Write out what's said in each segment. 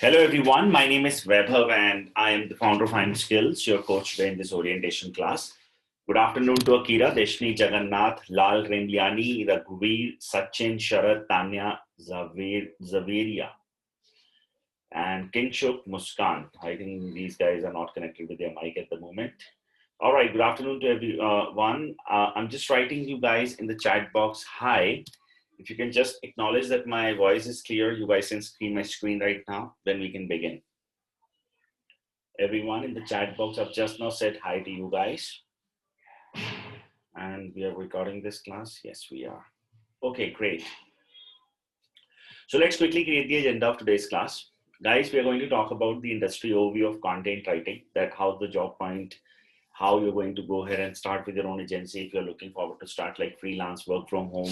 Hello everyone, my name is Vaibhav and I am the founder of I'm Skills, your coach today in this orientation class. Good afternoon to Akira, Deshni, Jagannath, Lal, Remliani, Raghuveer, Sachin, Sharat, Tanya, Zaveria, and Kingshuk, Muskan. I think these guys are not connected with their mic at the moment. All right, good afternoon to everyone. I'm just writing you guys in the chat box, hi. If you can just acknowledge that my voice is clear, you guys can see my screen right now, then we can begin. Everyone in the chat box, I've just now said hi to you guys. And we are recording this class. Yes, we are. Okay, great. So let's quickly create the agenda of today's class. Guys, we are going to talk about the industry overview of content writing, that how the job point, how you're going to go ahead and start with your own agency if you're looking forward to start like freelance, work from home.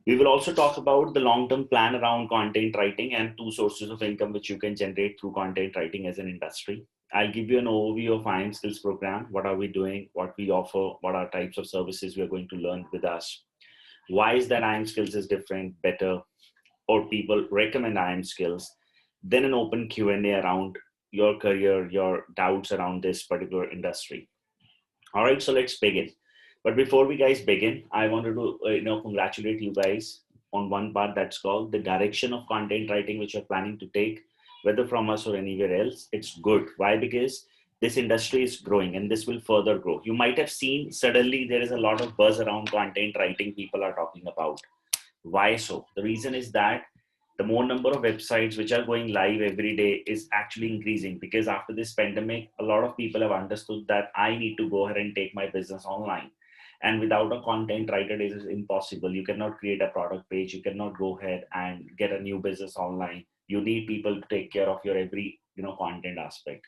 We will also talk about the long-term plan around content writing and 2 sources of income which you can generate through content writing as an industry. I'll give you an overview of IM Skills program. What are we doing? What we offer? What are types of services we are going to learn with us? Why is that IM Skills is different, better, or people recommend IM Skills? Then an open Q&A around your career, your doubts around this particular industry. All right, so let's begin. But before we guys begin, I wanted to congratulate you guys on one part that's called the direction of content writing, which you're planning to take, whether from us or anywhere else. It's good. Why? Because this industry is growing and this will further grow. You might have seen suddenly there is a lot of buzz around content writing people are talking about. Why so? The reason is that the more number of websites which are going live every day is actually increasing, because after this pandemic, a lot of people have understood that I need to go ahead and take my business online. And without a content writer, it is impossible. You cannot create a product page. You cannot go ahead and get a new business online. You need people to take care of your every content aspect.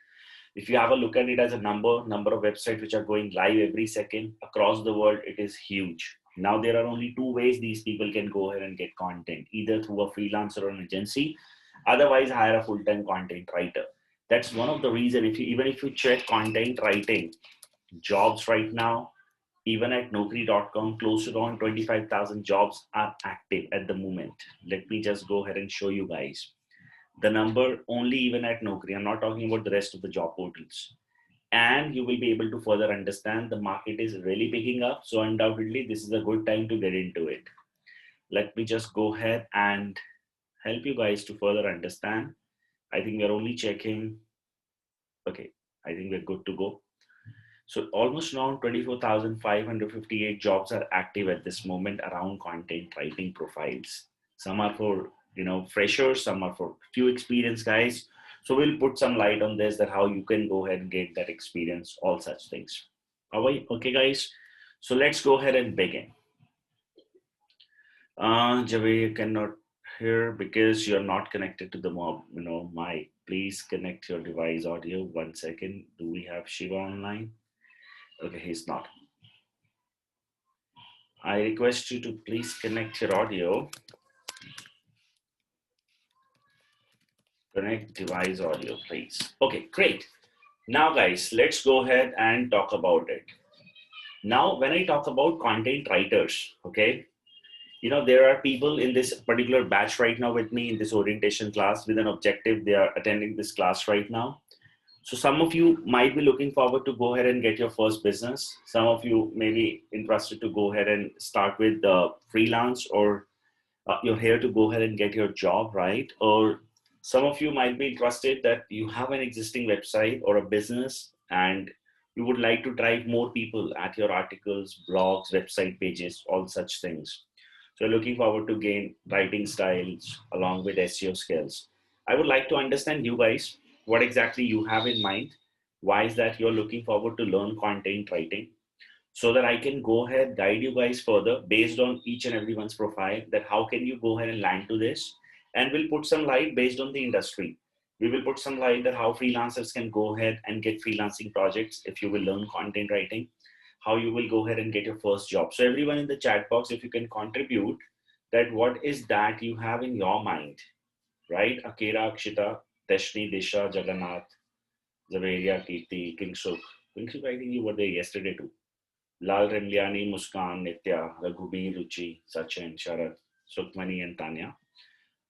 If you have a look at it as a number of websites which are going live every second across the world, it is huge. Now there are only 2 ways these people can go ahead and get content, either through a freelancer or an agency, otherwise hire a full-time content writer. That's one of the reasons. Even if you check content writing jobs right now, even at Naukri.com, close to around 25,000 jobs are active at the moment. Let me just go ahead and show you guys the number only even at Naukri. I'm not talking about the rest of the job portals. And you will be able to further understand the market is really picking up. So undoubtedly, this is a good time to get into it. Let me just go ahead and help you guys to further understand. I think we're only checking. Okay, I think we're good to go. So almost around 24,558 jobs are active at this moment around content writing profiles. Some are for freshers, some are for few experienced guys. So we'll put some light on this, that how you can go ahead and get that experience, all such things. All right, okay guys. So let's go ahead and begin. Javed, you cannot hear because you're not connected to the mic. Please connect your device audio. 1 second. Do we have Shiva online? Okay, he's not. I request you to please connect your audio. Connect device audio, please. Okay, great. Now, guys, let's go ahead and talk about it. Now, when I talk about content writers, okay, there are people in this particular batch right now with me in this orientation class with an objective. They are attending this class right now. So some of you might be looking forward to go ahead and get your first business. Some of you may be interested to go ahead and start with freelance, or you're here to go ahead and get your job, right? Or some of you might be interested that you have an existing website or a business and you would like to drive more people at your articles, blogs, website pages, all such things. So looking forward to gain writing styles along with SEO skills. I would like to understand you guys, what exactly you have in mind. Why is that you're looking forward to learn content writing? So that I can go ahead, guide you guys further based on each and everyone's profile, that how can you go ahead and land to this. And we'll put some light based on the industry. We will put some light that how freelancers can go ahead and get freelancing projects if you will learn content writing, how you will go ahead and get your first job. So everyone in the chat box, if you can contribute that what is that you have in your mind, right? Akira, Akshita, Deshni, Disha, Jagannath, Zaveria, Kirti, Kingshuk. Kingshuk, I think you were there yesterday too. Lal, Remliani, Muskan, Nitya, Raghuveer, Ruchi, Sachin, Sharat, Sukmani, and Tanya.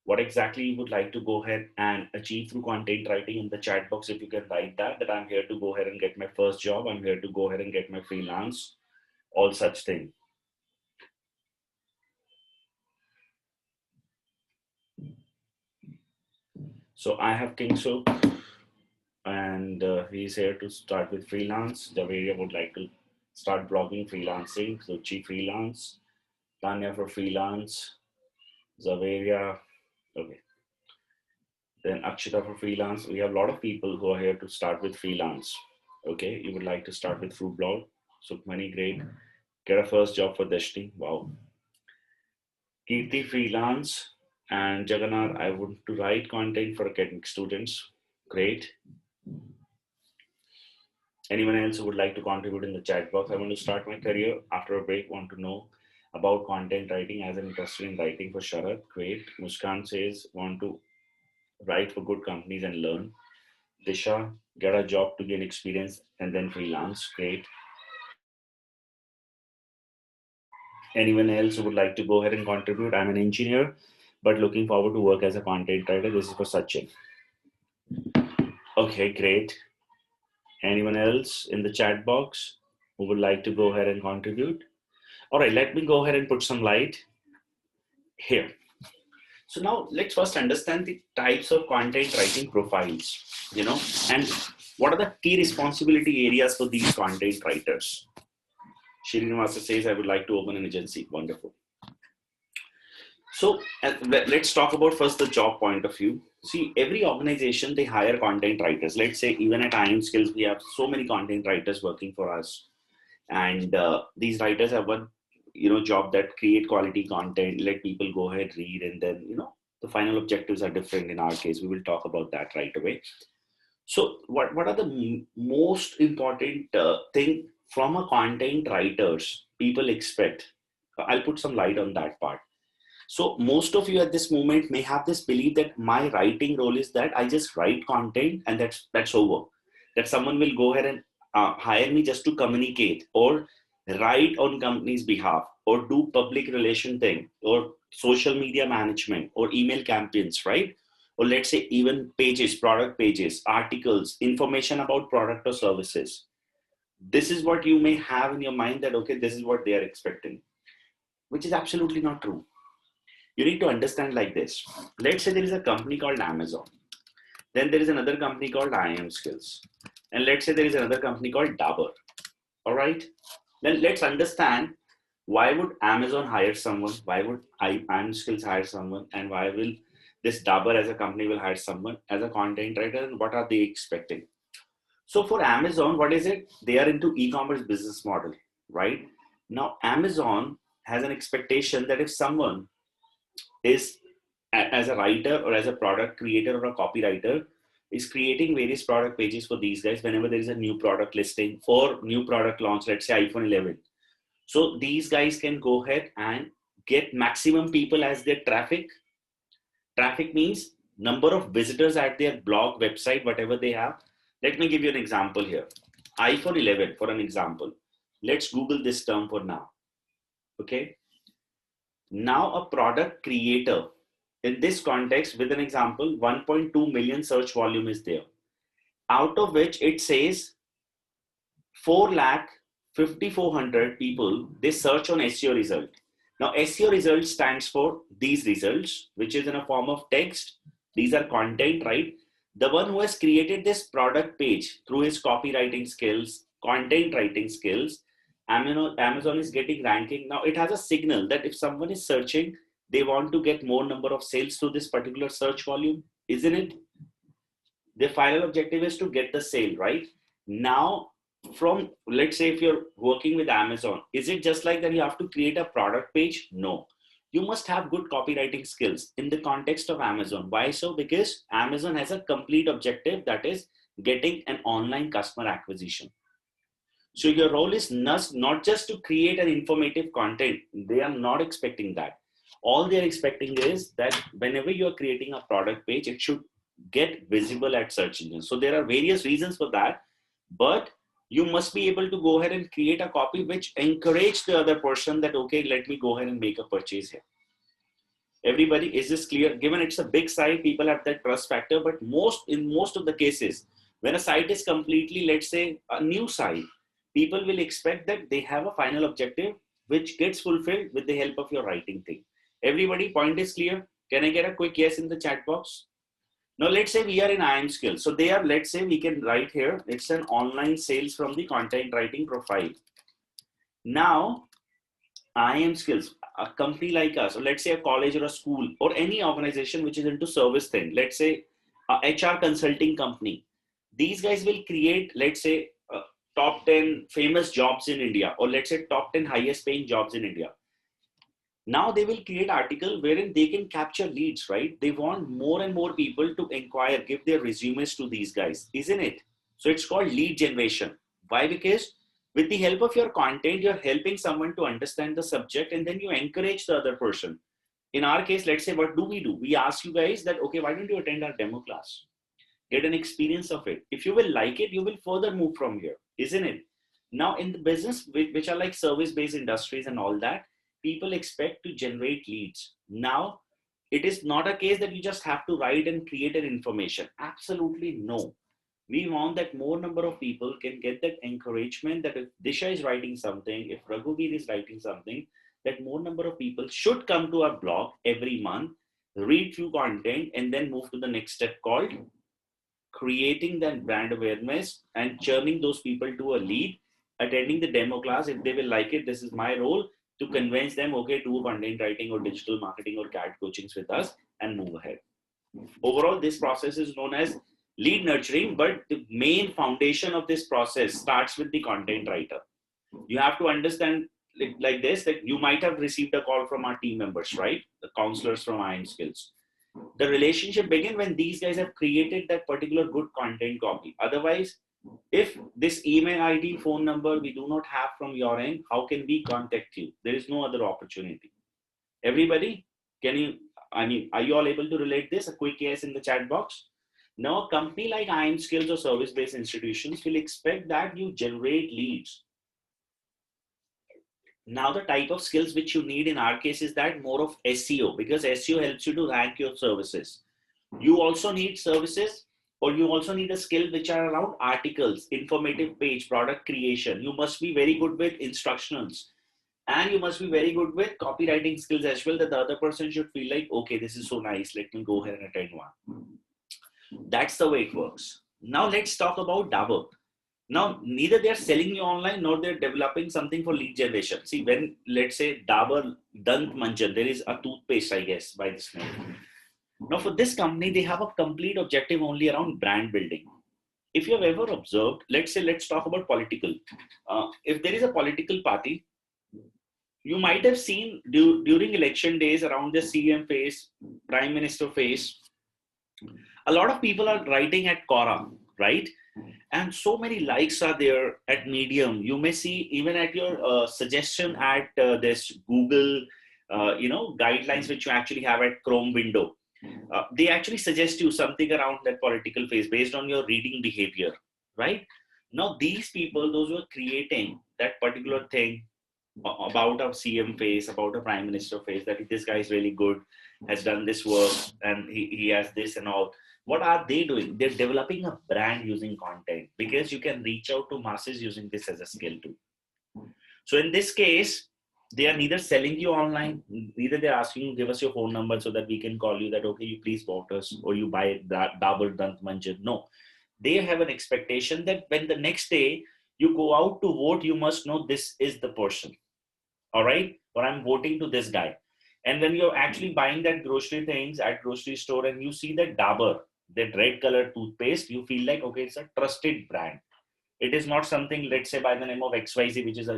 what exactly you would like to go ahead and achieve through content writing in the chat box. If you can write that I'm here to go ahead and get my first job, I'm here to go ahead and get my freelance, all such thing. So I have King Soap, and he's here to start with freelance. Javeria would like to start blogging, freelancing. So Chi freelance, Tanya for freelance, Javeria, okay. Then Akshita for freelance. We have a lot of people who are here to start with freelance. Okay, you would like to start with fruit blog. Sukmani, great. Get a first job for Dashti. Wow. Kirti freelance, and Jagannath, I want to write content for academic students. Great. Anyone else who would like to contribute in the chat box? I want to start my career after a break. Want to know about content writing as an interested in writing for Sharad. Great. Muskan says want to write for good companies and learn. Disha, get a job to gain experience and then freelance. Great. Anyone else who would like to go ahead and contribute? I'm an engineer, but looking forward to work as a content writer. This is for Sachin. Okay, great. Anyone else in the chat box who would like to go ahead and contribute? All right, let me go ahead and put some light here. So now let's first understand the types of content writing profiles, and what are the key responsibility areas for these content writers. Srinivasa says, I would like to open an agency. Wonderful. So let's talk about first the job point of view. See, every organization, they hire content writers. Let's say even at IM Skills, we have so many content writers working for us. And these writers have one, job that create quality content, let people go ahead, read, and then, the final objectives are different in our case. We will talk about that right away. So what are the most important thing from a content writers people expect? I'll put some light on that part. So most of you at this moment may have this belief that my writing role is that I just write content and that's over. That someone will go ahead and hire me just to communicate or write on company's behalf or do public relation thing or social media management or email campaigns, right? Or let's say even pages, product pages, articles, information about product or services. This is what you may have in your mind that, okay, this is what they are expecting, which is absolutely not true. You need to understand like this. Let's say there is a company called Amazon. Then there is another company called IM Skills. And let's say there is another company called Dabur. All right. Then let's understand, why would Amazon hire someone? Why would IM Skills hire someone? And why will this Dabur as a company will hire someone as a content writer? And what are they expecting? So for Amazon, what is it? They are into e-commerce business model, right? Now, Amazon has an expectation that if someone is as a writer or as a product creator or a copywriter is creating various product pages for these guys whenever there is a new product listing or new product launch, let's say iPhone 11. So these guys can go ahead and get maximum people as their traffic. Traffic means number of visitors at their blog, website, whatever they have. Let me give you an example here. iPhone 11 for an example. Let's Google this term for now. Okay. Now a product creator, in this context, with an example, 1.2 million search volume is there, out of which it says 4,54,000 people, they search on SEO result. Now SEO result stands for these results, which is in a form of text. These are content, right? The one who has created this product page through his copywriting skills, content writing skills, Amazon is getting ranking. Now it has a signal that if someone is searching, they want to get more number of sales through this particular search volume, isn't it? The final objective is to get the sale, right? Now, from, let's say if you're working with Amazon, is it just like that you have to create a product page? No. You must have good copywriting skills in the context of Amazon. Why so? Because Amazon has a complete objective, that is getting an online customer acquisition. So your role is not just to create an informative content. They are not expecting that. All they're expecting is that whenever you're creating a product page, it should get visible at search engines. So there are various reasons for that, but you must be able to go ahead and create a copy which encourage the other person that, okay, let me go ahead and make a purchase here. Everybody, is this clear? Given it's a big site, people have that trust factor, but in most of the cases, when a site is completely, let's say, a new site, people will expect that they have a final objective which gets fulfilled with the help of your writing thing. Everybody, point is clear? Can I get a quick yes in the chat box? Now, let's say we are in IM skills. So they are, let's say we can write here, it's an online sales from the content writing profile. Now, IM skills, a company like us, or let's say a college or a school or any organization which is into service thing, let's say a HR consulting company, these guys will create, let's say, top 10 famous jobs in India, or let's say top 10 highest paying jobs in India. Now they will create article wherein they can capture leads, right? They want more and more people to inquire, give their resumes to these guys, isn't it? So it's called lead generation. Why? Because with the help of your content, you're helping someone to understand the subject and then you encourage the other person. In our case, let's say, what do? We ask you guys that, okay, why don't you attend our demo class? Get an experience of it. If you will like it, you will further move from here, isn't it? Now in the business, which are like service-based industries and all that, people expect to generate leads. Now, it is not a case that you just have to write and create an information. Absolutely no. We want that more number of people can get that encouragement that if Disha is writing something, if Raghuveer is writing something, that more number of people should come to our blog every month, read few content, and then move to the next step called creating that brand awareness and churning those people to a lead, attending the demo class. If they will like it, this is my role to convince them, okay, do content writing or digital marketing or CAD coachings with us and move ahead. Overall, this process is known as lead nurturing, but the main foundation of this process starts with the content writer. You have to understand like this, that you might have received a call from our team members, right? The counselors from IM Skills. The relationship begins when these guys have created that particular good content copy. Otherwise, if this email ID, phone number we do not have from your end, how can we contact you? There is no other opportunity. Everybody, are you all able to relate this? A quick yes in the chat box. Now, a company like IM Skills or service-based institutions will expect that you generate leads. Now, the type of skills which you need in our case is that more of SEO, because SEO helps you to rank your services. You also need services, or you also need a skill which are around articles, informative page, product creation. You must be very good with instructionals, and you must be very good with copywriting skills as well, that the other person should feel like, okay, this is so nice, let me go ahead and attend one. That's the way it works. Now let's talk about Dabur. Now, neither they're selling you online, nor they're developing something for lead generation. See, when, let's say, Dabur Dant Manjan, there is a toothpaste, I guess, by this name. Now, for this company, they have a complete objective only around brand building. If you have ever observed, let's talk about political. If there is a political party, you might have seen during election days around the CM phase, Prime Minister phase, a lot of people are writing at Quora, right? And so many likes are there at Medium. You may see even at your suggestion at this Google, guidelines which you actually have at Chrome window. They actually suggest you something around that political phase based on your reading behavior, right? Now, these people, those who are creating that particular thing about a CM phase, about a prime minister phase, that this guy is really good, has done this work, and he has this and all. What are they doing? They're developing a brand using content, because you can reach out to masses using this as a skill too. So in this case, they are neither selling you online, neither they're asking you, give us your phone number so that we can call you that, okay, you please vote us or you buy that Dabur Dant Manjan. No, they have an expectation that when the next day you go out to vote, you must know this is the person. All right, or I'm voting to this guy. And when you're actually buying that grocery things at grocery store and you see that Dabur, that red colored toothpaste, you feel like, okay, it's a trusted brand. It is not something, let's say, by the name of XYZ, which is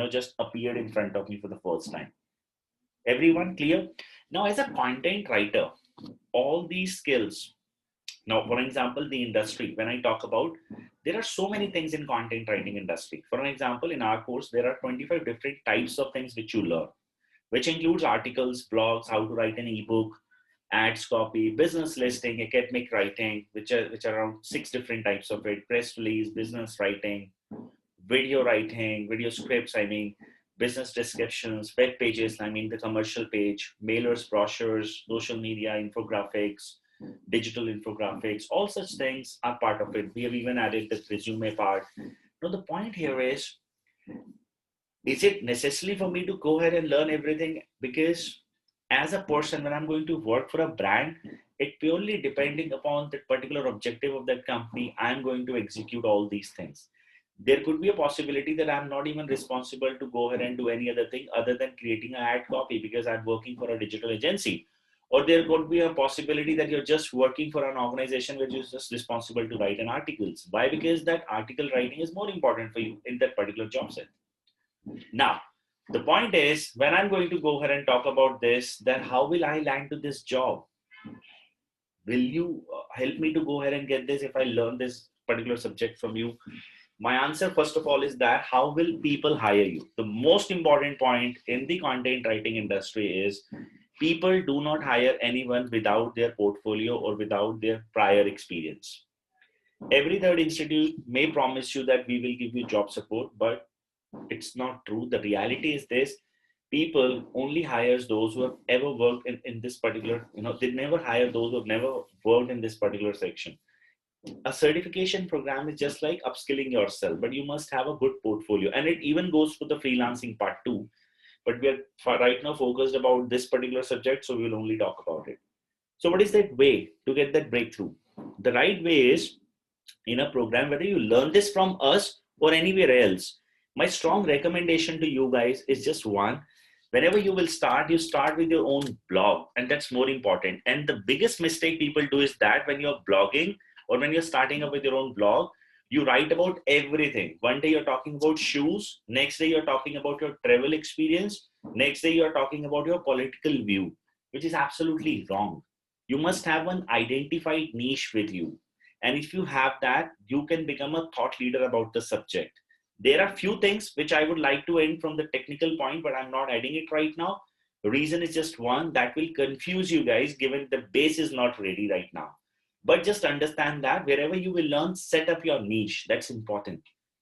just appeared in front of me for the first time. Everyone clear? Now, as a content writer, all these skills. Now, for example, the industry, when I talk about, there are so many things in content writing industry. For an example, in our course, there are 25 different types of things which you learn, which includes articles, blogs, how to write an ebook, ads copy, business listing, academic writing, which are around 6 different types of it, press release, business writing, video scripts, business descriptions, web pages, I mean the commercial page, mailers, brochures, social media, infographics, digital infographics, all such things are part of it. We have even added the resume part. Now the point here is it necessary for me to go ahead and learn everything? Because as a person, when I'm going to work for a brand, it purely depending upon the particular objective of that company, I'm going to execute all these things. There could be a possibility that I'm not even responsible to go ahead and do any other thing other than creating an ad copy because I'm working for a digital agency. Or there could be a possibility that you're just working for an organization which is just responsible to write an articles. Why? Because that article writing is more important for you in that particular job set. Now, the point is, when I'm going to go ahead and talk about this, then how will I land to this job? Will you help me to go ahead and get this if I learn this particular subject from you? My answer, first of all, is that how will people hire you? The most important point in the content writing industry is people do not hire anyone without their portfolio or without their prior experience. Every third institute may promise you that we will give you job support, but it's not true. The reality is this: people only hires those who have ever worked in this particular, they never hire those who have never worked in this particular section. A certification program is just like upskilling yourself, but you must have a good portfolio, and it even goes for the freelancing part too. But we are right now focused about this particular subject, so we will only talk about it. So what is that way to get that breakthrough? The right way is in a program, whether you learn this from us or anywhere else. My strong recommendation to you guys is just one. Whenever you will start, you start with your own blog, and that's more important. And the biggest mistake people do is that when you're blogging or when you're starting up with your own blog, you write about everything. One day you're talking about shoes, next day you're talking about your travel experience, next day you're talking about your political view, which is absolutely wrong. You must have one identified niche with you. And if you have that, you can become a thought leader about the subject. There are few things which I would like to end from the technical point, but I'm not adding it right now. The reason is just one that will confuse you guys given the base is not ready right now. But just understand that wherever you will learn, set up your niche. That's important.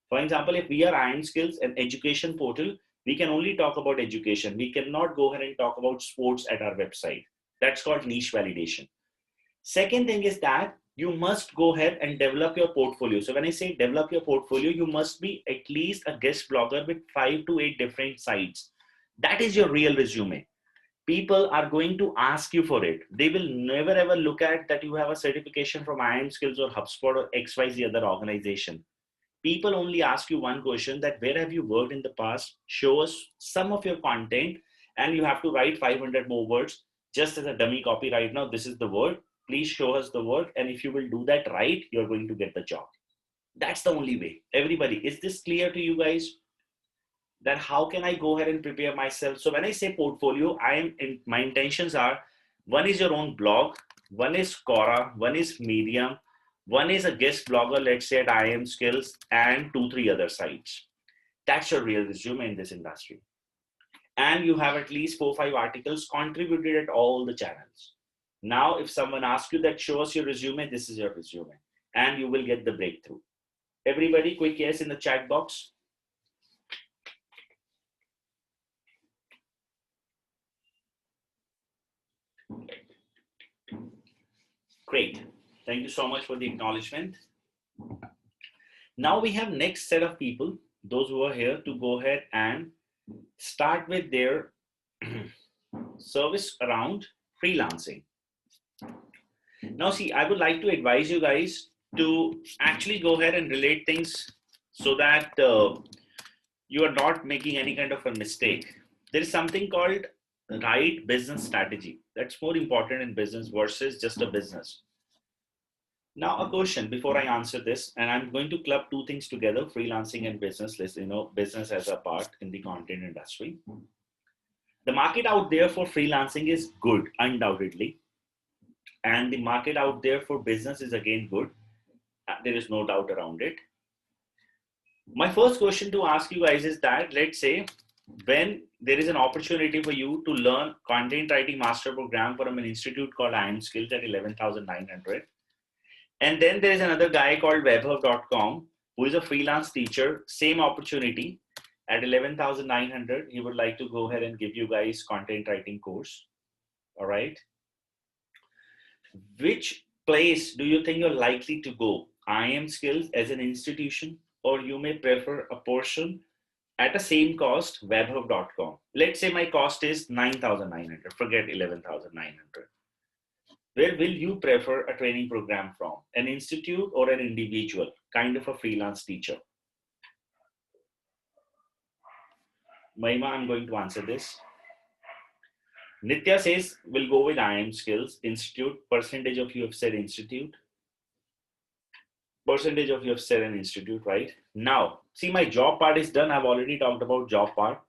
For example, if we are Iron Skills, an education portal, we can only talk about education. We cannot go ahead and talk about sports at our website. That's called niche validation. Second thing is that you must go ahead and develop your portfolio. So when I say develop your portfolio, you must be at least a guest blogger with 5 to 8 different sites. That is your real resume. People are going to ask you for it. They will never ever look at that you have a certification from Iron Skills or HubSpot or XYZ other organization. People only ask you one question, that where have you worked in the past? Show us some of your content, and you have to write 500 more words just as a dummy copy right now. This is the word. Please show us the work. And if you will do that right, you're going to get the job. That's the only way. Everybody, is this clear to you guys? That how can I go ahead and prepare myself? So when I say portfolio, my intentions are, one is your own blog, one is Quora, one is Medium, one is a guest blogger, let's say at Iron Skills, and 2-3 other sites. That's your real resume in this industry. And you have at least 4-5 articles contributed at all the channels. Now, if someone asks you that show us your resume, this is your resume, and you will get the breakthrough. Everybody, quick yes in the chat box. Great. Thank you so much for the acknowledgement. Now we have next set of people, those who are here to go ahead and start with their service around freelancing. Now, see, I would like to advise you guys to actually go ahead and relate things so that you are not making any kind of a mistake. There is something called right business strategy. That's more important in business versus just a business. Now, a question before I answer this, and I'm going to club two things together, freelancing and business, business as a part in the content industry. The market out there for freelancing is good, undoubtedly. And the market out there for business is again good. There is no doubt around it. My first question to ask you guys is that, let's say, when there is an opportunity for you to learn content writing master program from an institute called Iron Skills at 11,900. And then there is another guy called webhub.com who is a freelance teacher, same opportunity. at 11,900, he would like to go ahead and give you guys content writing course. All right. Which place do you think you're likely to go? IM Skills as an institution, or you may prefer a portion at the same cost, webhub.com. Let's say my cost is 9,900, forget 11,900. Where will you prefer a training program from? An institute or an individual, kind of a freelance teacher? Mahima, I'm going to answer this. Nitya says, we'll go with IM Skills. Institute, percentage of you have said institute. Percentage of you have said an institute, right? Now, see, my job part is done. I've already talked about job part.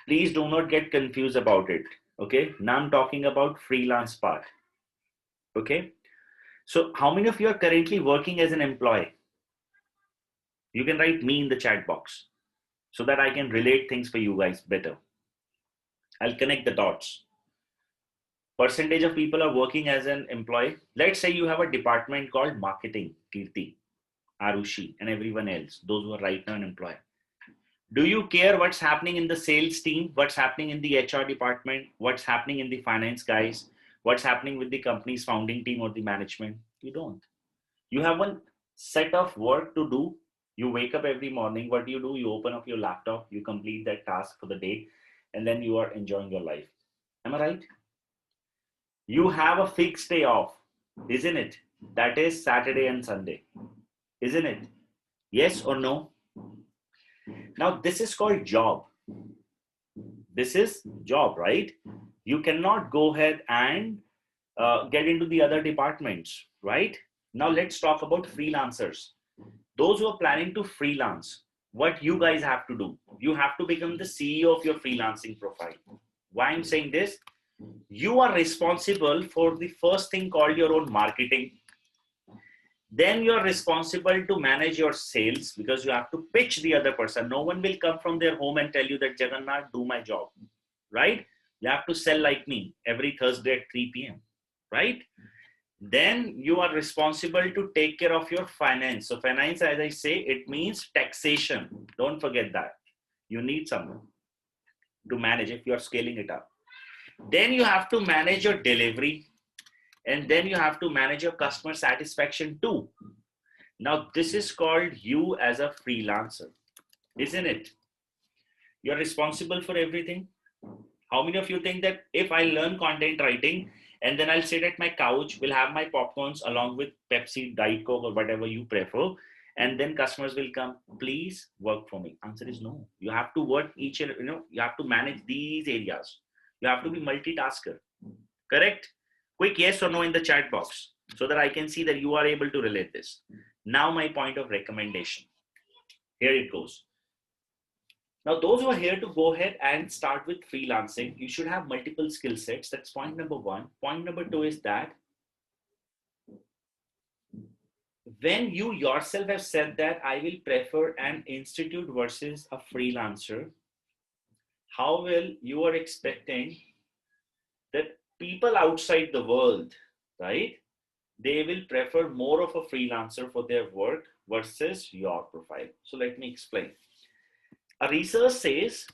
Please do not get confused about it. Okay, now I'm talking about freelance part. Okay, so how many of you are currently working as an employee? You can write me in the chat box so that I can relate things for you guys better. I'll connect the dots. Percentage of people are working as an employee. Let's say you have a department called marketing, Kirti, Arushi, and everyone else, those who are right now an employee. Do you care what's happening in the sales team, what's happening in the HR department, what's happening in the finance guys, what's happening with the company's founding team or the management? You don't. You have one set of work to do. You wake up every morning. What do? You open up your laptop, you complete that task for the day, and then you are enjoying your life. Am I right? You have a fixed day off, isn't it? That is Saturday and Sunday, isn't it? Yes or no? Now, this is called job. This is job, right? You cannot go ahead and get into the other departments, right? Now, let's talk about freelancers. Those who are planning to freelance, what you guys have to do, you have to become the CEO of your freelancing profile. Why I'm saying this? You are responsible for the first thing called your own marketing. Then you're responsible to manage your sales because you have to pitch the other person. No one will come from their home and tell you that Jagannath, do my job, right? You have to sell like me every Thursday at 3 p.m., right? Then you are responsible to take care of your finance. So finance, as I say, it means taxation. Don't forget that. You need someone to manage if you are scaling it up. Then you have to manage your delivery. And then you have to manage your customer satisfaction too. Now, this is called you as a freelancer, isn't it? You're responsible for everything. How many of you think that if I learn content writing and then I'll sit at my couch, will have my popcorns along with Pepsi, Diet Coke, or whatever you prefer, and then customers will come, please work for me? Answer is no. You have to work each and, you have to manage these areas. You have to be multitasker, correct? Quick yes or no in the chat box so that I can see that you are able to relate this. Now my point of recommendation. Here it goes. Now those who are here to go ahead and start with freelancing, you should have multiple skill sets. That's point number one. Point number two is that when you yourself have said that I will prefer an institute versus a freelancer, how will you are expecting that people outside the world, right? They will prefer more of a freelancer for their work versus your profile. So let me explain. A research says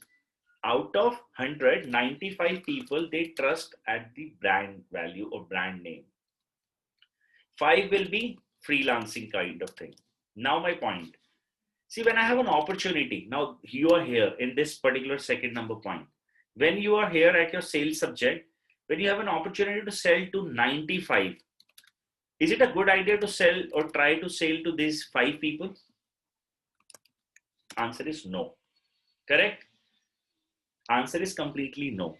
out of 100, 95 people they trust at the brand value or brand name. 5 will be freelancing kind of thing. Now my point. See, when I have an opportunity, now you are here in this particular second number point. When you are here at your sales subject, when you have an opportunity to sell to 95, is it a good idea to sell or try to sell to these 5 people? Answer is no. Correct? Answer is completely no.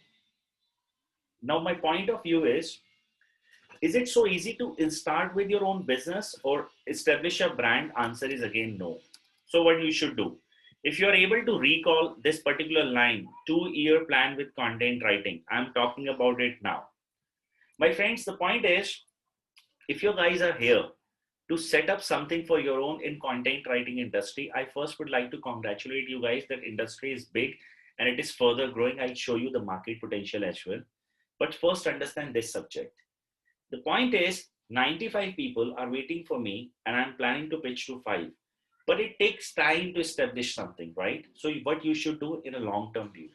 Now, my point of view is it so easy to start with your own business or establish a brand? Answer is again no. So what you should do, if you're able to recall this particular line, 2-year plan with content writing, I'm talking about it now. My friends, the point is, if you guys are here to set up something for your own in content writing industry, I first would like to congratulate you guys that industry is big and it is further growing. I'll show you the market potential as well. But first understand this subject. The point is 95 people are waiting for me and I'm planning to pitch to 5. but it takes time to establish something, right? So what you should do in a long-term view.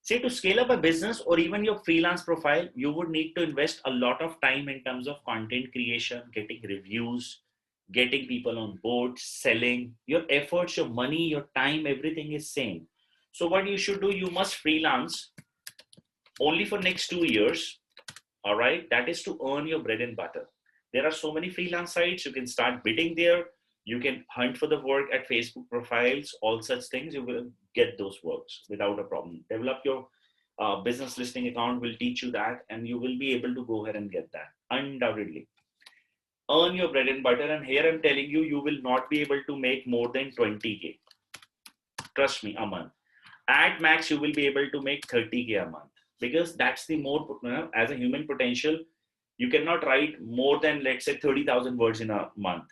Say to scale up a business or even your freelance profile, you would need to invest a lot of time in terms of content creation, getting reviews, getting people on board, selling. Your efforts, your money, your time, everything is same. So what you should do, you must freelance only for next 2 years. All right, that is to earn your bread and butter. There are so many freelance sites. You can start bidding there. You can hunt for the work at Facebook profiles, all such things. You will get those works without a problem. Develop your business listing account will teach you that, and you will be able to go ahead and get that undoubtedly. Earn your bread and butter, and here I'm telling you, you will not be able to make more than 20K. Trust me, a month. At max, you will be able to make 30K a month, because that's the more, as a human potential, you cannot write more than, let's say, 30,000 words in a month.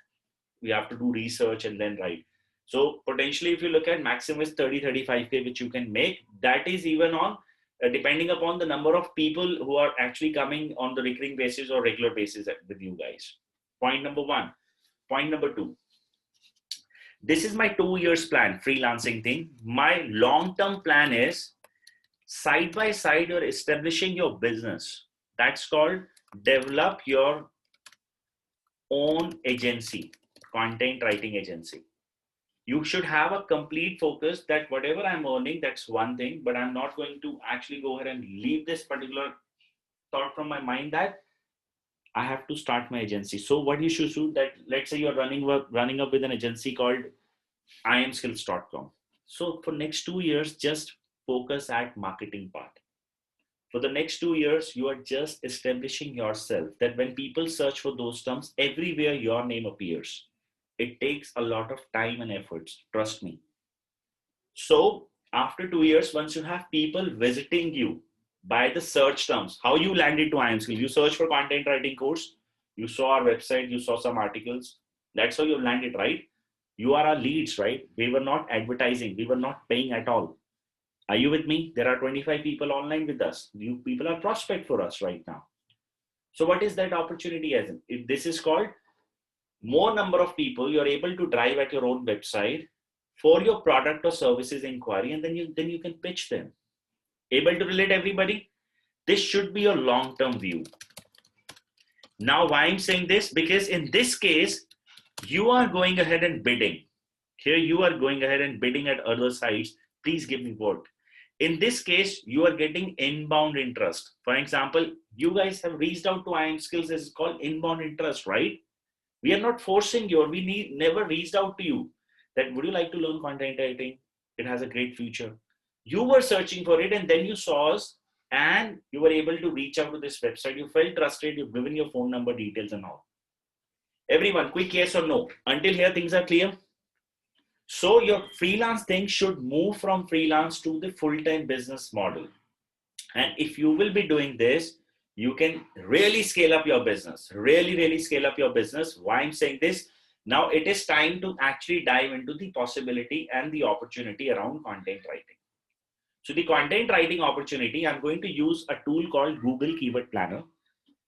We have to do research and then write. So potentially, if you look at maximum is 35K, which you can make. That is even on depending upon the number of people who are actually coming on the recurring basis or regular basis with you guys. Point number one. Point number two. This is my 2 years plan, freelancing thing. My long-term plan is side by side, you're establishing your business. That's called develop your own agency, content writing agency. You should have a complete focus that whatever I'm earning, that's one thing, but I'm not going to actually go ahead and leave this particular thought from my mind that I have to start my agency. So what you should do, that let's say you're running up with an agency called imskills.com. So for next 2 years, just focus at marketing part. For the next 2 years, you are just establishing yourself that when people search for those terms, everywhere your name appears. It takes a lot of time and efforts, trust me. So after 2 years, once you have people visiting you by the search terms, how you landed to IMSkills, you search for content writing course, you saw our website, you saw some articles, that's how you landed, right? You are our leads, right? We were not advertising, we were not paying at all. Are you with me? There are 25 people online with us. You people are prospect for us right now. So what is that opportunity as in? This is called more number of people you're able to drive at your own website for your product or services inquiry, and then you can pitch them. Able to relate everybody? This should be your long-term view. Now, why I'm saying this? Because in this case, you are going ahead and bidding. Here you are going ahead and bidding at other sites. Please give me work. In this case, you are getting inbound interest. For example, you guys have reached out to IMSkills. This is called inbound interest, right? We are not forcing you, or we never reached out to you that would you like to learn content writing? It has a great future. You were searching for it, and then you saw us and you were able to reach out to this website. You felt trusted. You've given your phone number details and all. Everyone, quick yes or no. Until here, things are clear. So your freelance thing should move from freelance to the full-time business model. And if you will be doing this, you can really scale up your business, really scale up your business. Why I'm saying this? Now it is time to actually dive into the possibility and the opportunity around content writing. So the content writing opportunity, I'm going to use a tool called Google Keyword Planner.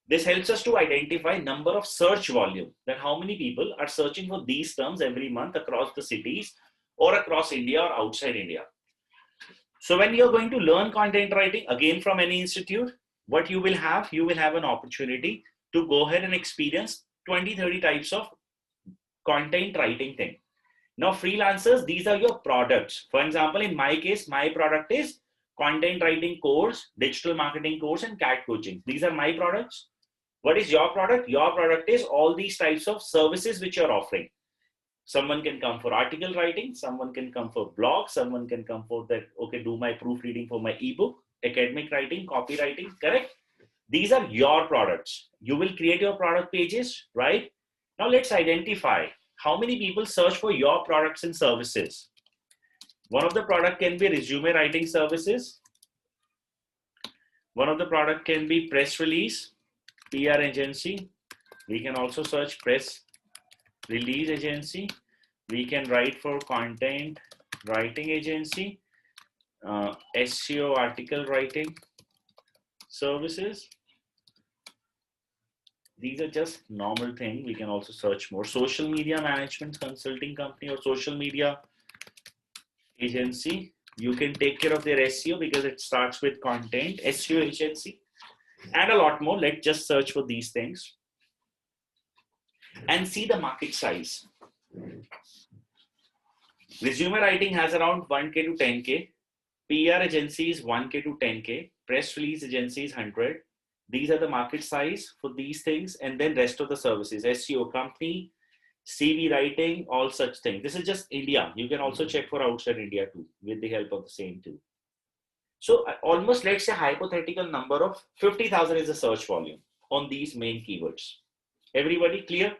This helps us to identify number of search volume, that how many people are searching for these terms every month across the cities or across India or outside India. So when you're going to learn content writing, again from any institute, what you will have an opportunity to go ahead and experience 20-30 types of content writing thing. Now freelancers, these are your products. For example, in my case, my product is content writing course, digital marketing course, and CAT coaching. These are my products. What is your product? Your product is all these types of services which you're offering. Someone can come for article writing, someone can come for blog, someone can come for that, okay, do my proofreading for my ebook, academic writing, copywriting, correct? These are your products. You will create your product pages, right? Now let's identify how many people search for your products and services. One of the product can be resume writing services. One of the product can be press release, PR agency. We can also search press release agency. We can write for content writing agency, SEO article writing services. These are just normal thing. We can also search more. Social media management consulting company or social media agency. You can take care of their SEO because it starts with content, SEO agency, and a lot more. Let's just search for these things and see the market size. Resume writing has around 1K to 10K. PR agency is 1K to 10K. Press release agency is 100. These are the market size for these things. And then rest of the services, SEO company, CV writing, all such things. This is just India. You can also check for outside India too, with the help of the same tool. So almost, let's say, hypothetical number of 50,000 is the search volume on these main keywords. Everybody clear?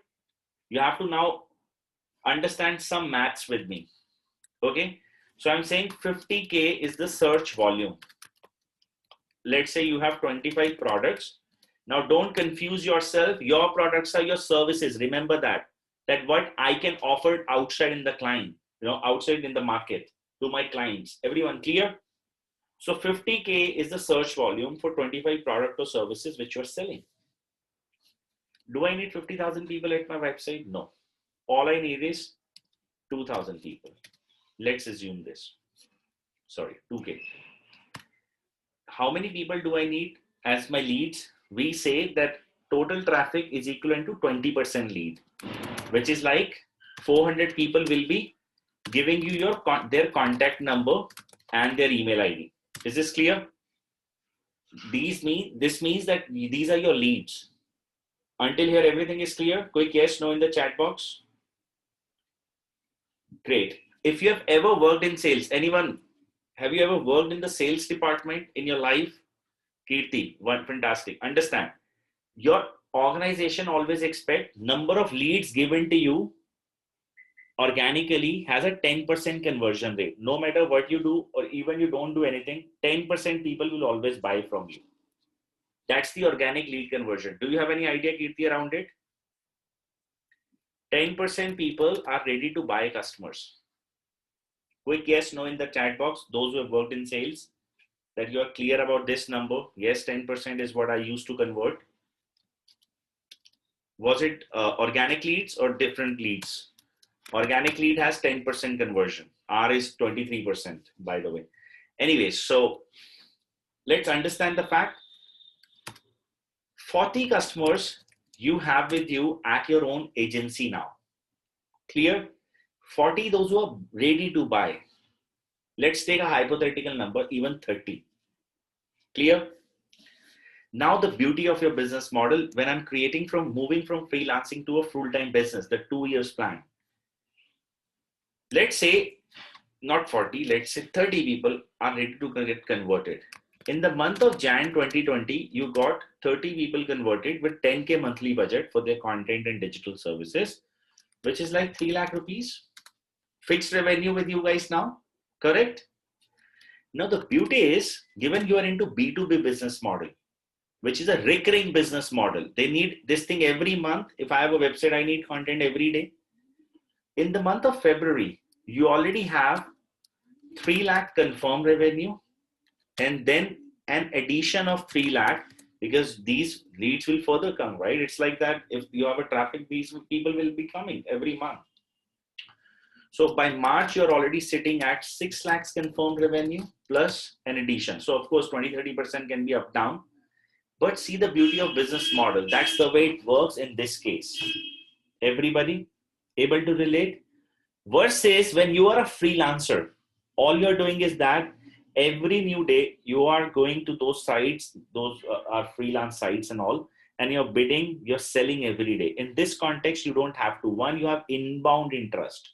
You have to now understand some maths with me. Okay. So I'm saying 50K is the search volume. Let's say you have 25 products. Now don't confuse yourself. Your products are your services. Remember that what I can offer outside in the client, outside in the market to my clients. Everyone clear? So 50K is the search volume for 25 product or services which you're selling. Do I need 50,000 people at my website? No. All I need is 2,000 people. Let's assume this. Sorry, 2K. How many people do I need as my leads? We say that total traffic is equivalent to 20% lead, which is like 400 people will be giving you their contact number and their email ID. Is this clear? This means that these are your leads. Until here, everything is clear? Quick yes, no in the chat box. Great. If you have ever worked in sales, anyone, have you ever worked in the sales department in your life? Kirti, one, fantastic. Understand, your organization always expect number of leads given to you organically has a 10% conversion rate. No matter what you do, or even you don't do anything, 10% people will always buy from you. That's the organic lead conversion. Do you have any idea, Kirti, around it? 10% people are ready to buy customers. Quick yes, no in the chat box. Those who have worked in sales, that you are clear about this number. Yes, 10% is what I used to convert. Was it organic leads or different leads? Organic lead has 10% conversion. R is 23%, by the way. Anyways, so let's understand the fact. 40 customers you have with you at your own agency now. Clear? 40, those who are ready to buy. Let's take a hypothetical number, even 30. Clear? Now the beauty of your business model, when I'm moving from freelancing to a full-time business, the 2 years plan. Let's say not 40, let's say 30 people are ready to get converted. In the month of Jan 2020, you got 30 people converted with 10K monthly budget for their content and digital services, which is like 3 lakh rupees. Fixed revenue with you guys now, correct? Now the beauty is, given you are into B2B business model, which is a recurring business model, they need this thing every month. If I have a website, I need content every day. In the month of February, you already have 3 lakh confirmed revenue, and then an addition of 3 lakh, because these leads will further come, right? It's like that. If you have a traffic, these people will be coming every month. So by March, you're already sitting at 6 lakhs confirmed revenue plus an addition. So of course, 20-30% can be up down, but see the beauty of business model. That's the way it works in this case. Everybody able to relate? Versus when you are a freelancer, all you're doing is that every new day you are going to those sites, those are freelance sites and all, and you're bidding, you're selling every day. In this context, you don't have to. One, you have inbound interest.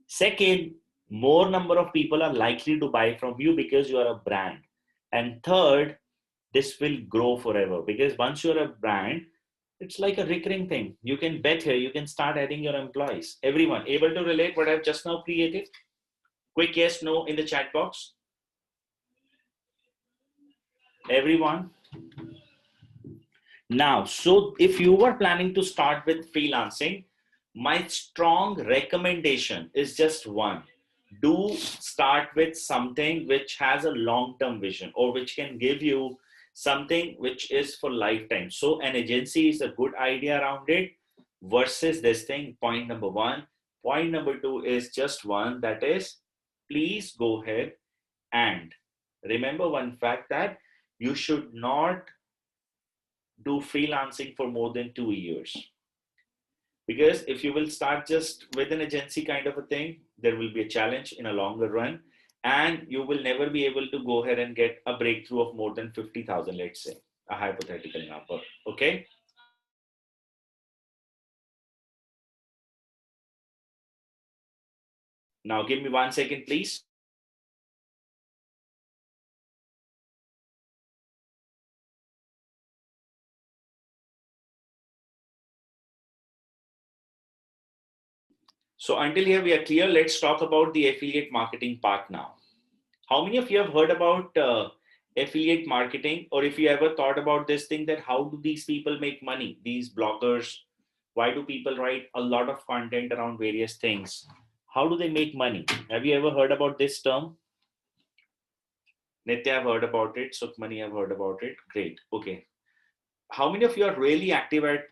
Second, more number of people are likely to buy from you because you are a brand. And third, this will grow forever, because once you're a brand, it's like a recurring thing. You can bet here, you can start adding your employees. Everyone able to relate what I've just now created? Quick yes, no in the chat box. Everyone. Now, so if you were planning to start with freelancing, my strong recommendation is just one. Do start with something which has a long-term vision, or which can give you something which is for lifetime. So an agency is a good idea around it versus this thing. Point number one. Point number two is just one, that is, please go ahead and remember one fact, that you should not do freelancing for more than 2 years. Because if you will start just with an agency kind of a thing, there will be a challenge in a longer run, and you will never be able to go ahead and get a breakthrough of more than 50,000, let's say, a hypothetical number. Okay. Now give me 1 second, please. So until here we are clear, let's talk about the affiliate marketing part now. How many of you have heard about affiliate marketing, or if you ever thought about this thing, that how do these people make money, these bloggers? Why do people write a lot of content around various things? How do they make money? Have you ever heard about this term? Nitya, I've heard about it. Sukhmani, I've heard about it. Great. Okay. How many of you are really active at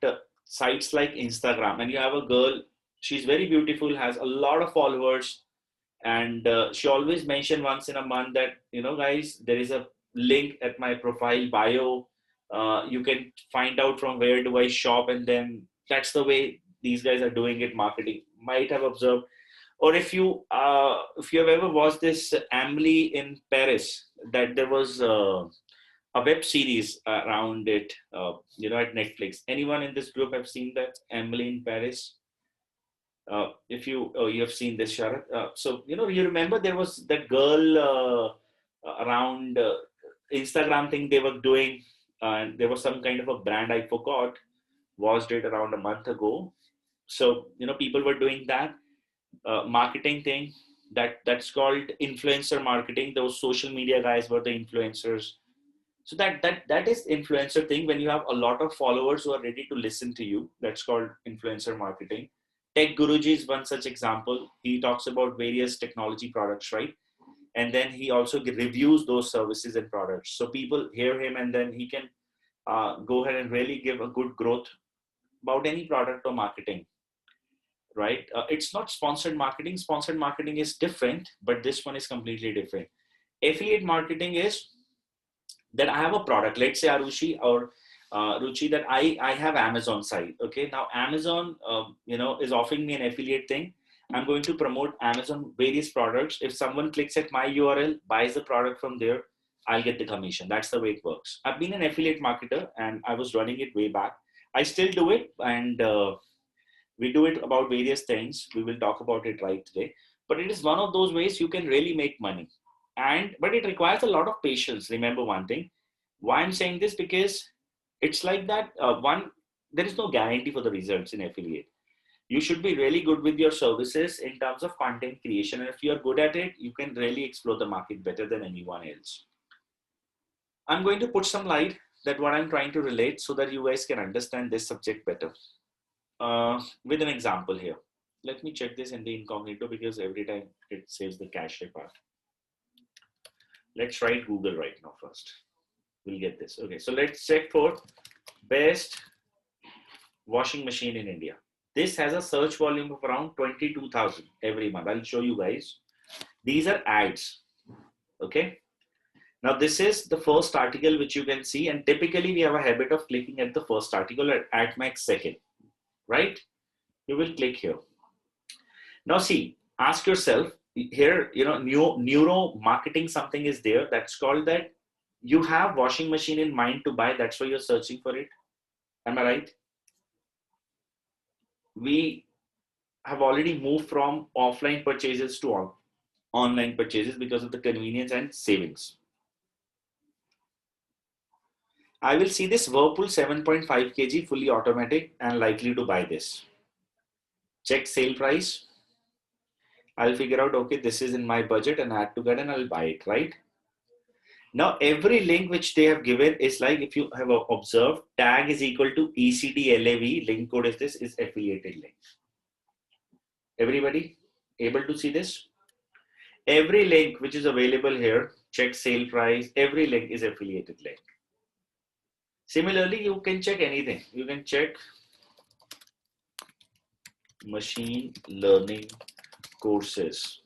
sites like Instagram, and you have a girl, she's very beautiful, has a lot of followers, and she always mentioned once in a month that, guys, there is a link at my profile bio. You can find out from where do I shop, and then that's the way these guys are doing it. Marketing might have observed, or if you have ever watched this Emily in Paris, that there was a web series around it, at Netflix. Anyone in this group have seen that, Emily in Paris? If you have seen this, Sharat. So you remember there was that girl around Instagram thing they were doing, and there was some kind of a brand, I forgot, watched it around a month ago. So people were doing that marketing thing, that's called influencer marketing. Those social media guys were the influencers. So that is influencer thing. When you have a lot of followers who are ready to listen to you, that's called influencer marketing. Tech Guruji is one such example. He talks about various technology products, right? And then he also reviews those services and products. So people hear him, and then he can go ahead and really give a good growth about any product or marketing, right? It's not sponsored marketing. Sponsored marketing is different, but this one is completely different. Affiliate marketing is that I have a product, let's say Arushi or Ruchi, that I have Amazon site. Okay, now Amazon, is offering me an affiliate thing. I'm going to promote Amazon various products. If someone clicks at my URL, buys the product from there, I'll get the commission. That's the way it works. I've been an affiliate marketer, and I was running it way back. I still do it, and we do it about various things. We will talk about it right today. But it is one of those ways you can really make money. But it requires a lot of patience. Remember one thing. Why I'm saying this, because it's like that. There is no guarantee for the results in affiliate. You should be really good with your services in terms of content creation. And if you're good at it, you can really explore the market better than anyone else. I'm going to put some light that what I'm trying to relate, so that you guys can understand this subject better. With an example here. Let me check this in the incognito, because every time it saves the cache part. Let's try Google right now first. We'll get this. Okay, so let's check for best washing machine in India. This has a search volume of around 22,000 every month. I'll show you guys. These are ads. Okay. Now this is the first article which you can see, and typically we have a habit of clicking at the first article at max second, right? You will click here. Now see, ask yourself here, neuro marketing something is there that's called that you have washing machine in mind to buy. That's why you're searching for it. Am I right? We have already moved from offline purchases to online purchases because of the convenience and savings. I will see this Whirlpool 7.5 kg fully automatic and likely to buy this. Check sale price. I'll figure out, okay, this is in my budget and I had to get, and I'll buy it, right? Now, every link which they have given is like, if you have observed, tag is equal to ECDLAV, link code is this, is affiliated link. Everybody able to see this? Every link which is available here, check sale price, every link is affiliated link. Similarly, you can check anything. You can check machine learning courses.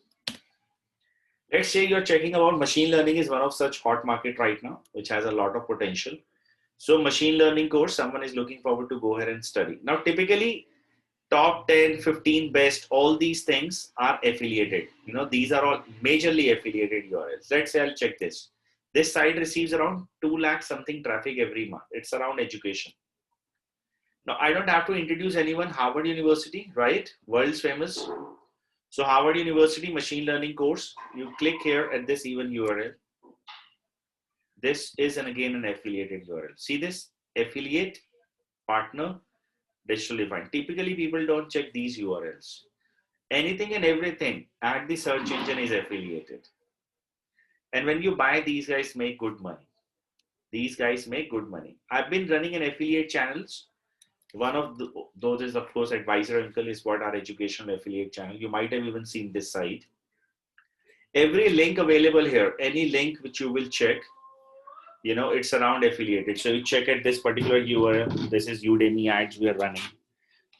Let's say you're checking about machine learning is one of such hot market right now, which has a lot of potential. So machine learning course, someone is looking forward to go ahead and study. Now, typically top 10, 15 best, all these things are affiliated. These are all majorly affiliated URLs. Let's say I'll check this. This site receives around 2 lakh something traffic every month. It's around education. Now, I don't have to introduce anyone. Harvard University, right? World's famous. So Harvard University machine learning course, you click here at this even URL. This is again an affiliated URL. See this? Affiliate, partner, digital defined. Typically, people don't check these URLs. Anything and everything at the search engine is affiliated. And when you buy, these guys make good money. These guys make good money. I've been running an affiliate channels. One of those is, of course, Advisor Uncle is what our educational affiliate channel. You might have even seen this site. Every link available here, any link which you will check, it's around affiliated. So you check at this particular URL. This is Udemy ads we are running.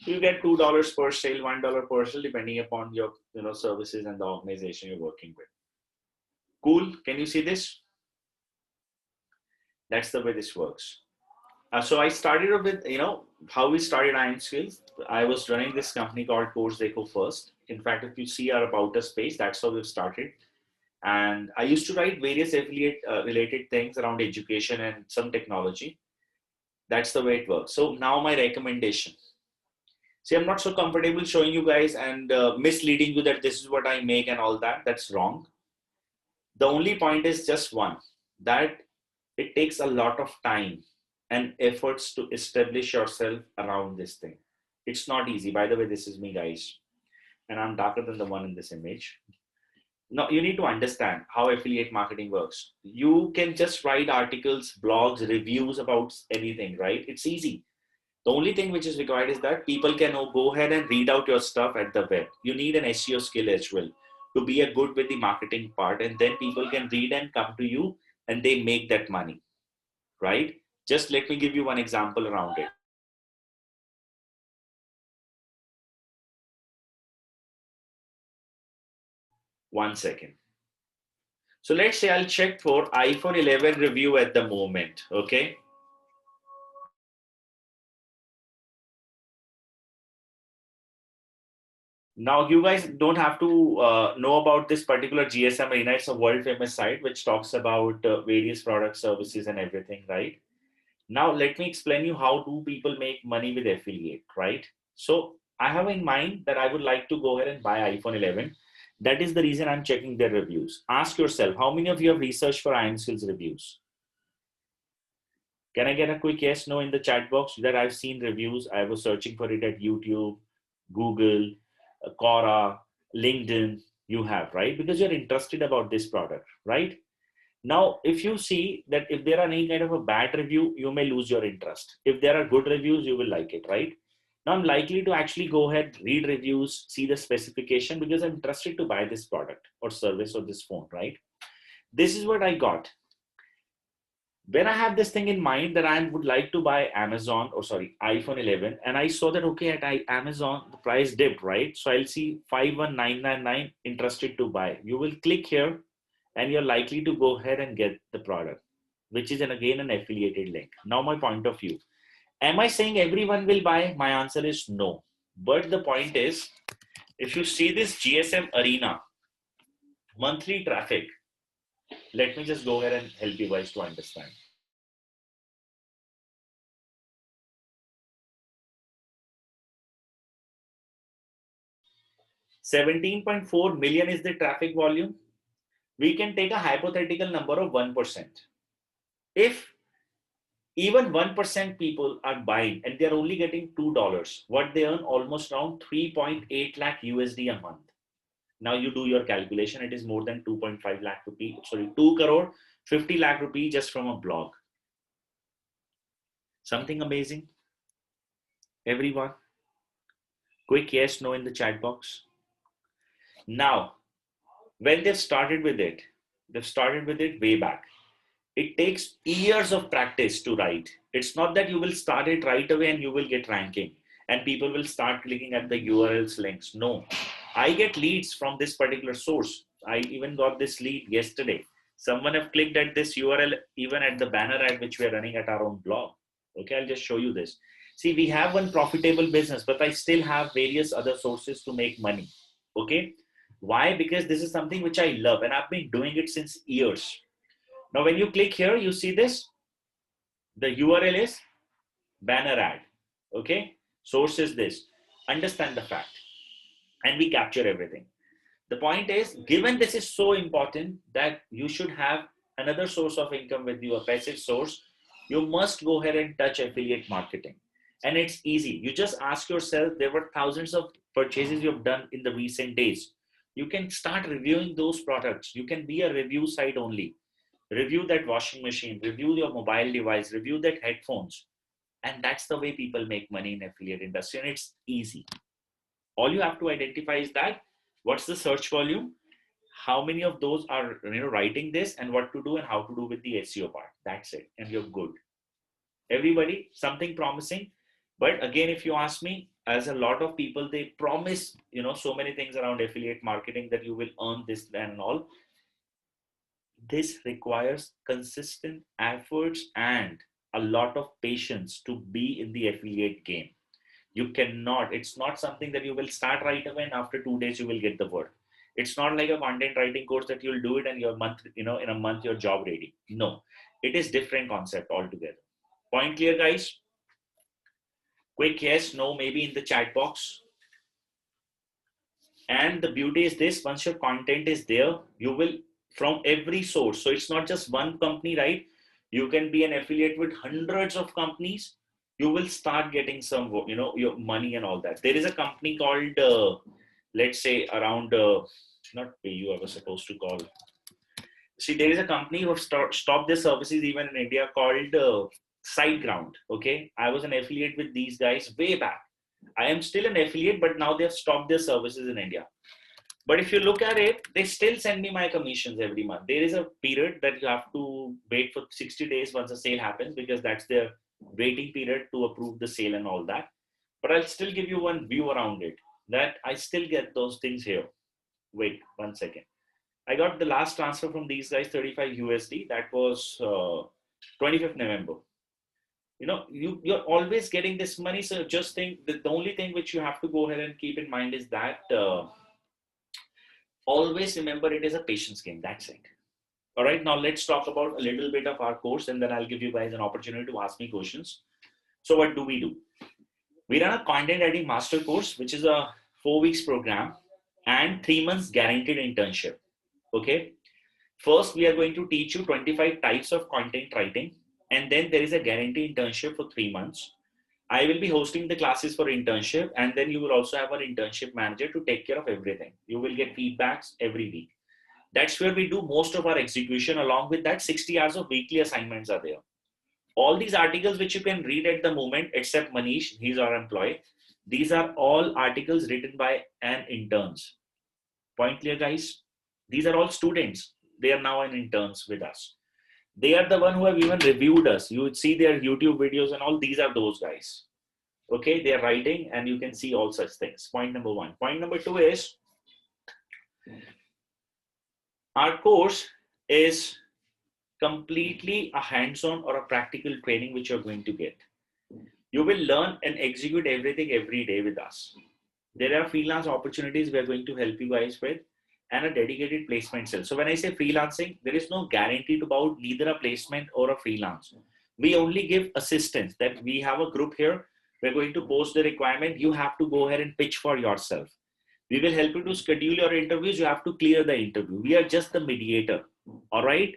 You get $2 per sale, $1 per sale, depending upon your services and the organization you're working with. Cool. Can you see this? That's the way this works. So I started with, how we started IM Skills. I was running this company called Course Deco first. In fact, if you see our About Us page, that's how we've started. And I used to write various affiliate related things around education and some technology. That's the way it works. So now my recommendation. See, I'm not so comfortable showing you guys and misleading you that this is what I make and all that. That's wrong. The only point is just one, that it takes a lot of time and efforts to establish yourself around this thing. It's not easy. By the way, this is me, guys. And I'm darker than the one in this image. Now, you need to understand how affiliate marketing works. You can just write articles, blogs, reviews about anything, right? It's easy. The only thing which is required is that people can go ahead and read out your stuff at the web. You need an SEO skill as well to be a good with the marketing part, and then people can read and come to you and they make that money, right? Just let me give you one example around it. One second. So let's say I'll check for iPhone 11 review at the moment, okay? Now, you guys don't have to know about this particular GSM Arena. It's a world famous site which talks about various products, services, and everything, right? Now, let me explain you how do people make money with affiliate, right? So I have in mind that I would like to go ahead and buy iPhone 11. That is the reason I'm checking their reviews. Ask yourself, how many of you have researched for IM Skills reviews? Can I get a quick yes, no in the chat box that I've seen reviews? I was searching for it at YouTube, Google, Quora, LinkedIn. You have, right? Because you're interested about this product, right? Now, if you see that if there are any kind of a bad review, you may lose your interest. If there are good reviews, you will like it, right? Now, I'm likely to actually go ahead, read reviews, see the specification because I'm interested to buy this product or service or this phone, right? This is what I got. When I have this thing in mind that I would like to buy iPhone 11, and I saw that, okay, at Amazon, the price dipped, right? So I'll see 51999 interested to buy. You will click here and you're likely to go ahead and get the product, which is again an affiliated link. Now, my point of view. Am I saying everyone will buy? My answer is no. But the point is, if you see this GSM Arena, monthly traffic, let me just go ahead and help you guys to understand. 17.4 million is the traffic volume. We can take a hypothetical number of 1%. If even 1% people are buying and they're only getting $2, what they earn almost around 3.8 lakh USD a month. Now you do your calculation, it is more than 2.5 lakh rupee, 2 crore 50 lakh rupee just from a blog. Something amazing. Everyone, quick yes, no in the chat box. Now, when they've started with it way back. It takes years of practice to write. It's not that you will start it right away and you will get ranking and people will start clicking at the URLs links. No, I get leads from this particular source. I even got this lead yesterday. Someone have clicked at this URL even at the banner ad which we are running at our own blog. Okay, I'll just show you this. See, we have one profitable business, but I still have various other sources to make money. Okay, why? Because this is something which I love and I've been doing it since years. Now, when you click here, you see this. The URL is banner ad. Okay, source is this. Understand the fact, and we capture everything. The point is, given this is so important that you should have another source of income with you, a passive source, you must go ahead and touch affiliate marketing. And it's easy. You just ask yourself, there were thousands of purchases you've done in the recent days. You can start reviewing those products. You can be a review site only. Review that washing machine, review your mobile device, review that headphones. And that's the way people make money in affiliate industry. And it's easy. All you have to identify is that what's the search volume, how many of those are writing this, and what to do and how to do with the SEO part. That's it, and you're good. Everybody, something promising. But again, if you ask me, as a lot of people, they promise so many things around affiliate marketing that you will earn this and all. This requires consistent efforts and a lot of patience to be in the affiliate game. You cannot, it's not something that you will start right away and after 2 days you will get the word. It's not like a content writing course that you'll do it and your month, in a month you're job ready. No, it is different concept altogether. Point clear, guys? Quick yes, no, maybe in the chat box. And the beauty is this, once your content is there, you will from every source. So it's not just one company, right? You can be an affiliate with hundreds of companies. You will start getting some, your money and all that. There is a company called, let's say around, not PayU, I was supposed to call. See, there is a company who have stopped their services even in India called SiteGround. Okay. I was an affiliate with these guys way back. I am still an affiliate, but now they have stopped their services in India. But if you look at it, they still send me my commissions every month. There is a period that you have to wait for 60 days once a sale happens, because that's their waiting period to approve the sale and all that. But I'll still give you one view around it, that I still get those things here. Wait 1 second. I got the last transfer from these guys, 35 USD. That was 25th November. You're always getting this money. So just think that the only thing which you have to go ahead and keep in mind is that always remember it is a patience game. That's it. All right. Now let's talk about a little bit of our course, and then I'll give you guys an opportunity to ask me questions. So what do? We run a content writing master course, which is a 4 weeks program and 3 months guaranteed internship. Okay. First, we are going to teach you 25 types of content writing. And then there is a guaranteed internship for 3 months. I will be hosting the classes for internship, and then you will also have an internship manager to take care of everything. You will get feedbacks every week. That's where we do most of our execution. Along with that, 60 hours of weekly assignments are there. All these articles which you can read at the moment, except Manish, he's our employee. These are all articles written by an interns. Point clear, guys? These are all students. They are now an interns with us. They are the one who have even reviewed us. You would see their YouTube videos and all. These are those guys. Okay, they are writing and you can see all such things. Point number 1. Point number 2 is our course is completely a hands-on or a practical training which you're going to get. You will learn and execute everything every day with us. There are freelance opportunities we are going to help you guys with, and a dedicated placement cell. So when I say freelancing, there is no guarantee about neither a placement or a freelance. We only give assistance, that we have a group here. We're going to post the requirement. You have to go ahead and pitch for yourself. We will help you to schedule your interviews. You have to clear the interview. We are just the mediator. All right.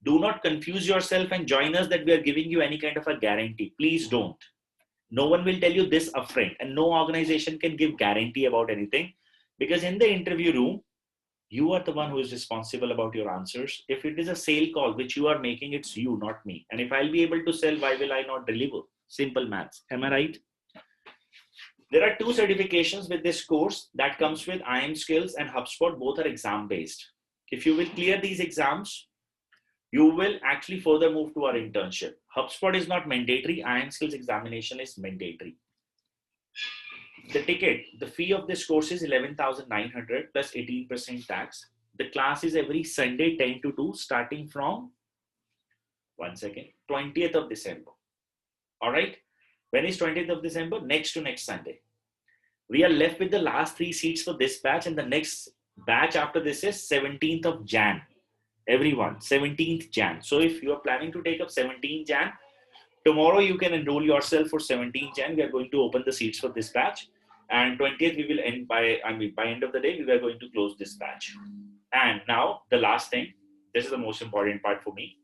Do not confuse yourself and join us that we are giving you any kind of a guarantee. Please don't. No one will tell you this upfront, and no organization can give guarantee about anything, because in the interview room, you are the one who is responsible about your answers. If it is a sale call which you are making, it's you, not me. And if I'll be able to sell, why will I not deliver? Simple maths. Am I right? There are 2 certifications with this course that comes with IM Skills and HubSpot. Both are exam based. If you will clear these exams, you will actually further move to our internship. HubSpot is not mandatory. Iron Skills examination is mandatory. The ticket, the fee of this course is 11,900 plus 18% tax. The class is every Sunday 10 to 2 starting from 20th of December. All right. When is 20th of December? Next to next Sunday. We are left with the last 3 seats for this batch, and the next batch after this is 17th of Jan. Everyone, 17th Jan. So if you are planning to take up 17th Jan, tomorrow you can enroll yourself for 17th Jan. We are going to open the seats for this batch, and 20th we will end by end of the day we are going to close this batch. And now the last thing, this is the most important part for me.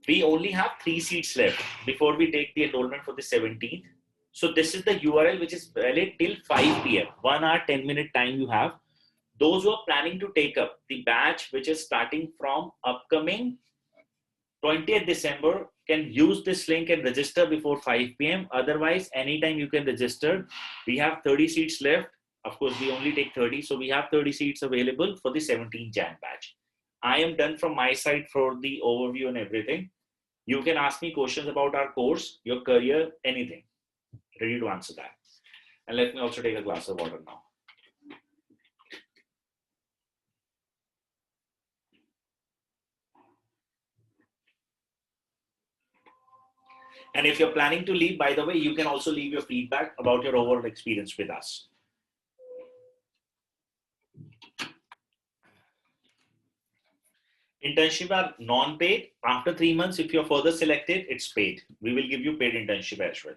We only have 3 seats left before we take the enrollment for the 17th. So this is the URL which is valid till 5 p.m. 1 hour, 10-minute time you have. Those who are planning to take up the batch which is starting from upcoming 20th December can use this link and register before 5 p.m. Otherwise, anytime you can register. We have 30 seats left. Of course, we only take 30. So we have 30 seats available for the 17th Jan batch. I am done from my side for the overview and everything. You can ask me questions about our course, your career, anything. Ready to answer that. And let me also take a glass of water now. And if you're planning to leave, by the way, you can also leave your feedback about your overall experience with us. Internship are non-paid. After 3 months, if you're further selected, it's paid. We will give you paid internship as well.